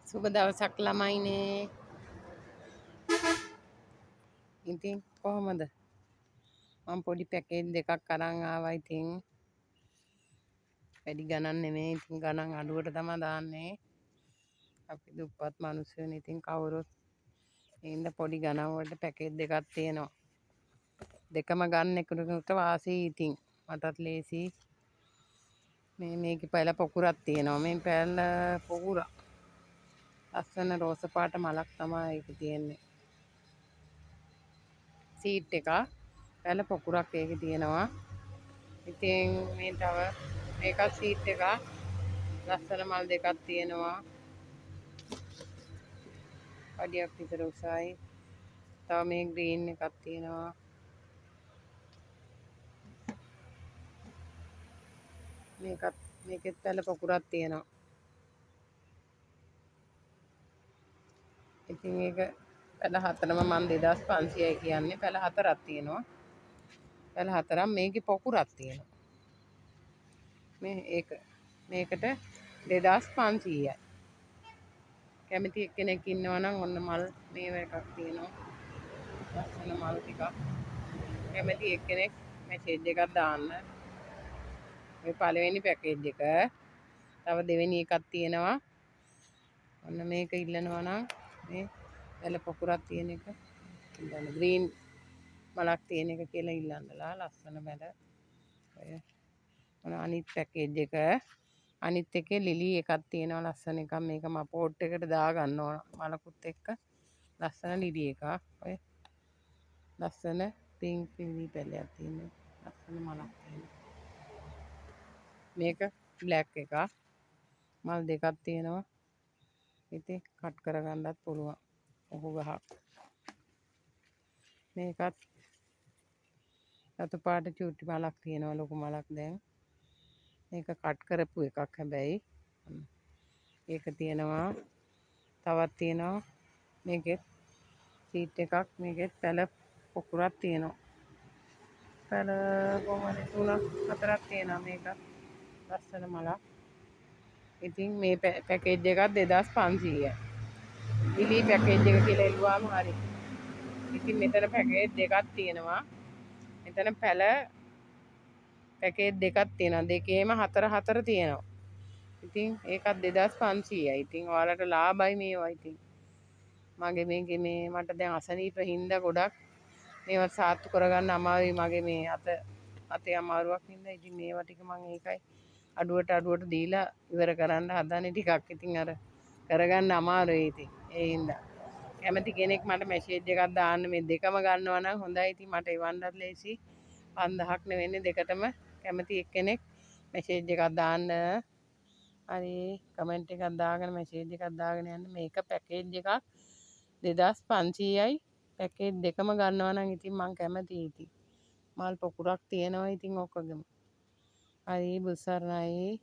සුබ දවසක් ළමයිනේ. ඉතින් කොහොමද? මම පොඩි පැකේජ් දෙකක් අරන් ආවා. ඉතින් වැඩි ගණන් නෙමෙයි. ඉතින් ගණන් අඩුවට තමයි දාන්නේ. අපි දුප්පත් මිනිස්සුනේ. ඉතින් කවුරුත් ඉන්න පොඩි ගණන් වලට පැකේජ් දෙකක් තියෙනවා. දෙකම ගන්න එකට වාසි. ඉතින් මටත් ලේසි. මේකේ පැල පොකුරක් තියෙනවා. මේ පැල පොකුර ලස්සන රෝස පාට මලක් තමයි ඒකේ තියෙන්නේ. සීට් එක පැල පොකුරක් ඒකේ තියෙනවා. ඉතින් මේ තව මේක සීට් එක ලස්සන මල් දෙකක් තියෙනවා. පඩියක් විතර උසයි. තව මේ ග්‍රීන් එකක් තියෙනවා. මේකෙත් පැල පොකුරක් තියෙනවා. ඉතින් ඒක පැල හතරම මම 2500යි කියන්නේ. පැල හතරක් තියෙනවා. පැල හතරක් මේකේ පොකුරක් තියෙනවා. මේකට 2500යි. කැමති එක්කෙනෙක් ඉන්නවා නම් ඔන්න මල් මේව එකක් තියෙනවා. ලස්සන මල් ටිකක්. කැමති එක්කෙනෙක් මැසේජ් එකක් දාන්න. මේ පළවෙනි පැකේජ් එක. තව දෙවෙනි එකක් තියෙනවා. ඔන්න මේක ඉල්ලනවා නම් මේ පැල පොකුරක් තියෙන එක ඉල්ලන්න. ග්‍රීන් මලක් තියෙන එක කියලා ඉල්ලන්නලා ලස්සන පැල. ඔය මොන අනිත් පැකේජ් එක. අනිත් එකේ ලිලි එකක් තියෙනවා ලස්සන එකක්. මේක මම පෝට් එකට දාගන්න ඕන මලකුත් එක්ක. ලස්සන ලිලි එකක්. ඔය ලස්සන පින්ක් ලිලි පැලයක් තියෙනවා. ලස්සන මලක් තියෙනවා. මේක බ්ලැක් එකක්. මල් දෙකක් තියෙනවා. ඉතින් කට් කරගන්නත් පුළුවන්. ඔහු ගහක්. මේකත් රතු පාට චූටි මලක් තියෙනවා. ලොකු මලක් දැන්. මේක කට් කරපු එකක් හැබැයි. ඒක තියෙනවා. තවත් තියෙනවා. මේකෙත් සීට් එකක්. මේකෙත් පැල පොකුරක් තියෙනවා. පැල කොහමද 3-4ක් තියෙනවා මේක. ලස්සන මලක්. ඉතින් මේ පැකේජ් එකක් 2500යි. ලිලි පැකේජ් එක කියලා එළුවාම හරි. ඉතින් මෙතන පැකේජ් දෙකක් තියෙනවා. මෙතන පැල පැකේජ් දෙකක් තියෙනවා. දෙකේම 4 තියෙනවා. ඉතින් ඒකත් 2500යි. ඉතින් ඔයාලට ලාභයි මේවා. ඉතින් මගේ මේකේ මේ මට දැන් අසනීප හින්දා ගොඩක් මේවා සාත්තු කරගන්න අමාරුයි. මගේ මේ අතේ අමාරුවක් හින්දා. ඉතින් මේවා ටික මම ඒකයි අඩුවට දීලා ඉවර කරන්න හදන්නේ ටිකක්. ඉතින් අර කරගන්න අමාරුයි. ඉතින් ඒ හින්දා කැමති කෙනෙක් මට මැසේජ් එකක් දාන්න. මේ දෙකම ගන්නවා නම් හොඳයි. ඉතින් මට එවන්නත් ලේසි. 5000ක් නෙවෙන්නේ දෙකටම. කැමති එක්කෙනෙක් මැසේජ් එකක් දාන්න. හරි කමෙන්ට් එකක් දාගෙන මැසේජ් එකක් දාගෙන යන්න. මේක පැකේජ් එකක් 2500යි. පැකේජ් දෙකම ගන්නවා නම් ඉතින් මං කැමතියි. ඉතින් මල් පොකුරක් තියෙනවා. ඉතින් ඔක්කොගෙම හරි බුසරණයි.